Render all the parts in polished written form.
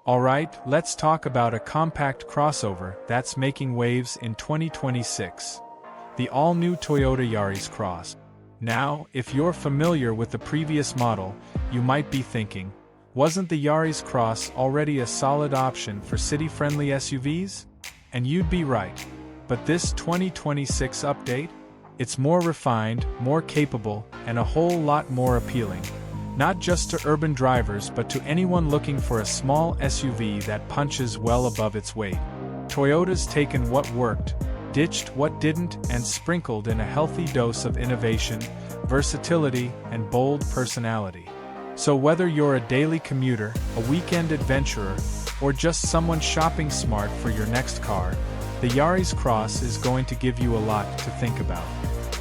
Alright, let's talk about a compact crossover that's making waves in 2026. The all-new Toyota Yaris Cross. Now, if you're familiar with the previous model, you might be thinking, wasn't the Yaris Cross already a solid option for city-friendly SUVs? And you'd be right. But this 2026 update? It's more refined, more capable, and a whole lot more appealing. Not just to urban drivers but to anyone looking for a small SUV that punches well above its weight. Toyota's taken what worked, ditched what didn't, and sprinkled in a healthy dose of innovation, versatility, and bold personality. So whether you're a daily commuter, a weekend adventurer, or just someone shopping smart for your next car, the Yaris Cross is going to give you a lot to think about.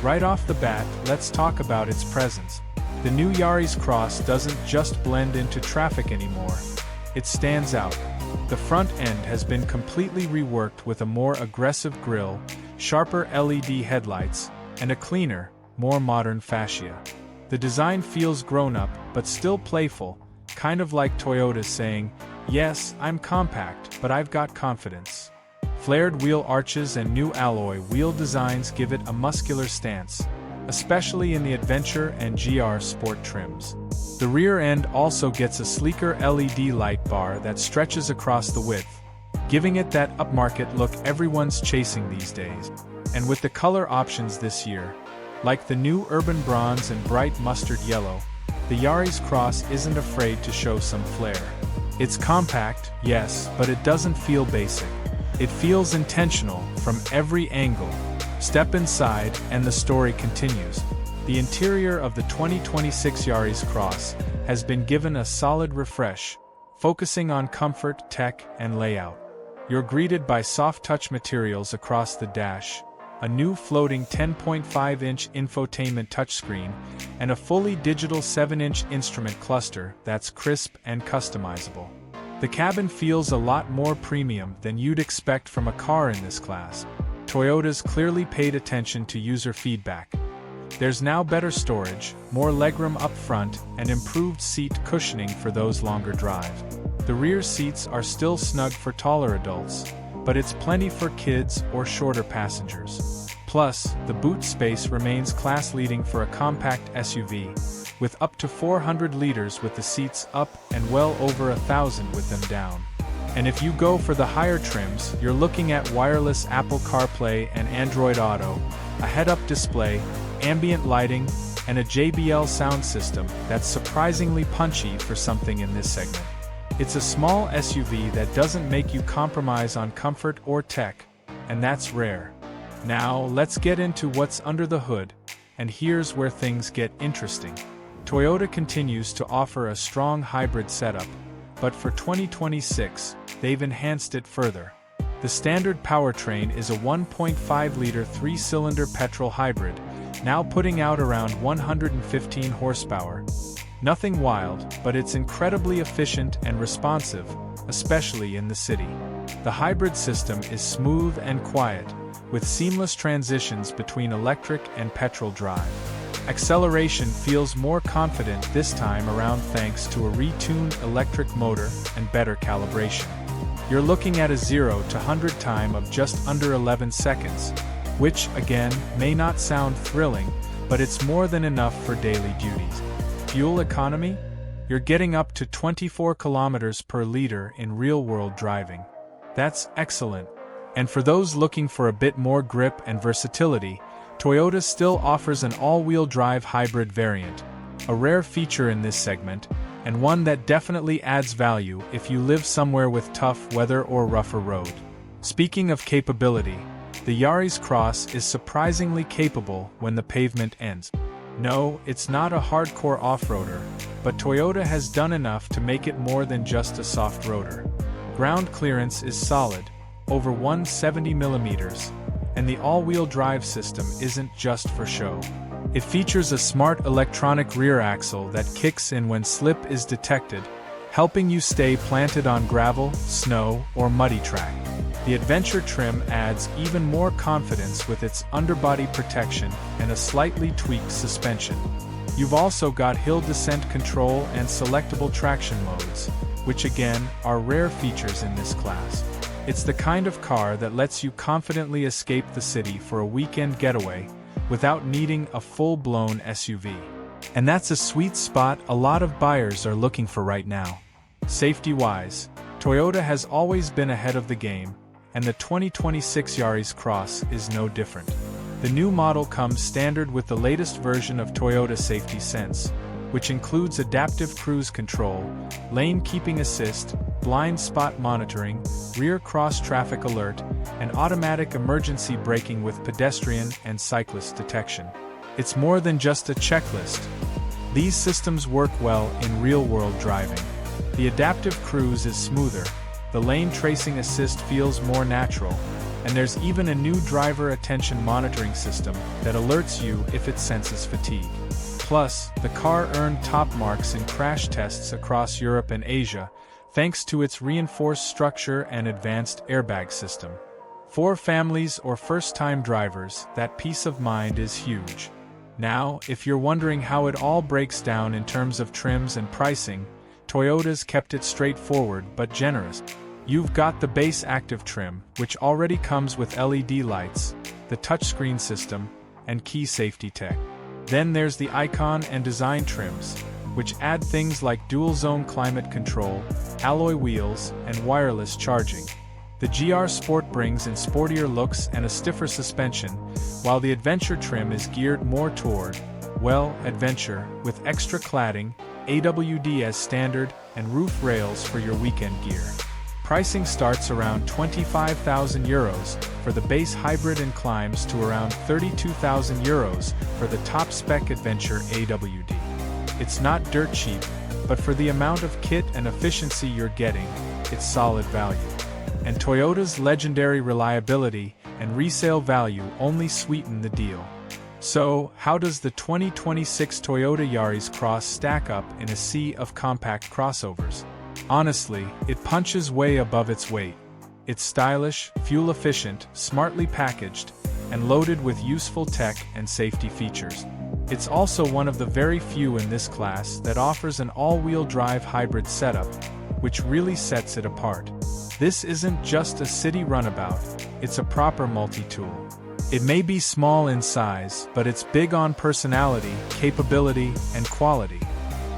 Right off the bat, let's talk about its presence. The new Yaris Cross doesn't just blend into traffic anymore. It stands out. The front end has been completely reworked with a more aggressive grille, sharper LED headlights, and a cleaner, more modern fascia. The design feels grown-up but still playful, kind of like Toyota's saying, "Yes, I'm compact, but I've got confidence." Flared wheel arches and new alloy wheel designs give it a muscular stance, especially in the Adventure and GR Sport trims. The rear end also gets a sleeker LED light bar that stretches across the width, giving it that upmarket look everyone's chasing these days. And with the color options this year, like the new Urban Bronze and bright mustard yellow, the Yaris Cross isn't afraid to show some flair. It's compact, yes, but it doesn't feel basic. It feels intentional from every angle. Step inside, and the story continues. The interior of the 2026 Yaris Cross has been given a solid refresh, focusing on comfort, tech, and layout. You're greeted by soft-touch materials across the dash, a new floating 10.5-inch infotainment touchscreen, and a fully digital 7-inch instrument cluster that's crisp and customizable. The cabin feels a lot more premium than you'd expect from a car in this class. Toyota's clearly paid attention to user feedback. There's now better storage, more legroom up front, and improved seat cushioning for those longer drive. The rear seats are still snug for taller adults, but it's plenty for kids or shorter passengers. Plus, the boot space remains class-leading for a compact SUV, with up to 400 liters with the seats up and well over 1,000 with them down. And if you go for the higher trims, you're looking at wireless Apple CarPlay and Android Auto, a head-up display, ambient lighting, and a JBL sound system that's surprisingly punchy for something in this segment. It's a small SUV that doesn't make you compromise on comfort or tech, and that's rare. Now, let's get into what's under the hood, and here's where things get interesting. Toyota continues to offer a strong hybrid setup, but for 2026, they've enhanced it further. The standard powertrain is a 1.5-liter 3-cylinder petrol hybrid, now putting out around 115 horsepower. Nothing wild, but it's incredibly efficient and responsive, especially in the city. The hybrid system is smooth and quiet, with seamless transitions between electric and petrol drive. Acceleration feels more confident this time around thanks to a retuned electric motor and better calibration. You're looking at a 0 to 100 time of just under 11 seconds, which, again, may not sound thrilling, but it's more than enough for daily duties. Fuel economy? You're getting up to 24 kilometers per liter in real-world driving. That's excellent. And for those looking for a bit more grip and versatility, Toyota still offers an all-wheel drive hybrid variant, a rare feature in this segment, and one that definitely adds value if you live somewhere with tough weather or rougher road. Speaking of capability, the Yaris Cross is surprisingly capable when the pavement ends. No, it's not a hardcore off-roader, but Toyota has done enough to make it more than just a soft roader. Ground clearance is solid, over 170 millimeters, and the all-wheel drive system isn't just for show. It features a smart electronic rear axle that kicks in when slip is detected, helping you stay planted on gravel, snow, or muddy track. The Adventure trim adds even more confidence with its underbody protection and a slightly tweaked suspension. You've also got hill descent control and selectable traction modes, which again, are rare features in this class. It's the kind of car that lets you confidently escape the city for a weekend getaway without needing a full-blown SUV. And that's a sweet spot a lot of buyers are looking for right now. Safety-wise, Toyota has always been ahead of the game, and the 2026 Yaris Cross is no different. The new model comes standard with the latest version of Toyota Safety Sense, which includes adaptive cruise control, lane keeping assist, blind spot monitoring, rear cross traffic alert, and automatic emergency braking with pedestrian and cyclist detection. It's more than just a checklist. These systems work well in real-world driving. The adaptive cruise is smoother, the lane tracing assist feels more natural, and there's even a new driver attention monitoring system that alerts you if it senses fatigue. Plus, the car earned top marks in crash tests across Europe and Asia, thanks to its reinforced structure and advanced airbag system. For families or first-time drivers, that peace of mind is huge. Now, if you're wondering how it all breaks down in terms of trims and pricing, Toyota's kept it straightforward but generous. You've got the base active trim, which already comes with LED lights, the touchscreen system, and key safety tech. Then there's the icon and design trims, which add things like dual-zone climate control, alloy wheels, and wireless charging. The GR Sport brings in sportier looks and a stiffer suspension, while the Adventure trim is geared more toward, well, adventure, with extra cladding, AWD as standard, and roof rails for your weekend gear. Pricing starts around €25,000 for the base hybrid and climbs to around €32,000 for the top-spec Adventure AWD. It's not dirt cheap, but for the amount of kit and efficiency you're getting, it's solid value. And Toyota's legendary reliability and resale value only sweeten the deal. So, how does the 2026 Toyota Yaris Cross stack up in a sea of compact crossovers? Honestly, it punches way above its weight. It's stylish, fuel-efficient, smartly packaged, and loaded with useful tech and safety features. It's also one of the very few in this class that offers an all-wheel drive hybrid setup, which really sets it apart. This isn't just a city runabout, it's a proper multi-tool. It may be small in size, but it's big on personality, capability, and quality.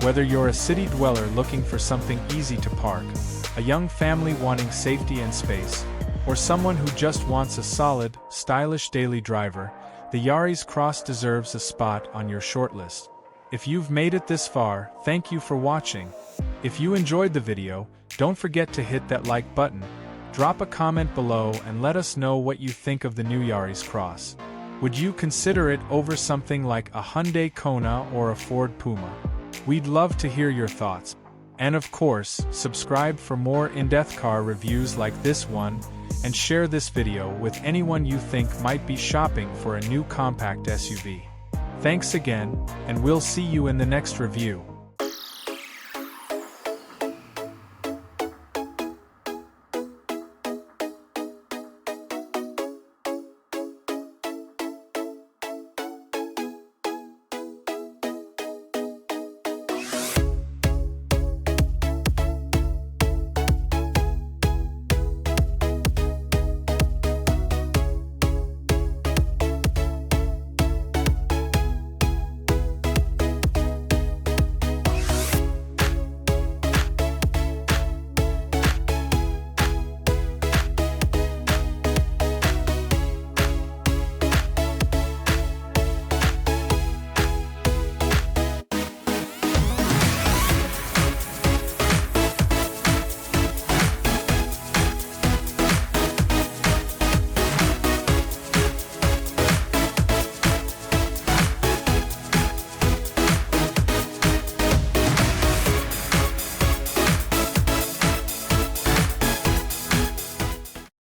Whether you're a city dweller looking for something easy to park, a young family wanting safety and space, or someone who just wants a solid, stylish daily driver, the Yaris Cross deserves a spot on your shortlist. If you've made it this far, thank you for watching. If you enjoyed the video, don't forget to hit that like button, drop a comment below and let us know what you think of the new Yaris Cross. Would you consider it over something like a Hyundai Kona or a Ford Puma? We'd love to hear your thoughts. And of course, subscribe for more in-depth car reviews like this one, and share this video with anyone you think might be shopping for a new compact SUV. Thanks again, and we'll see you in the next review.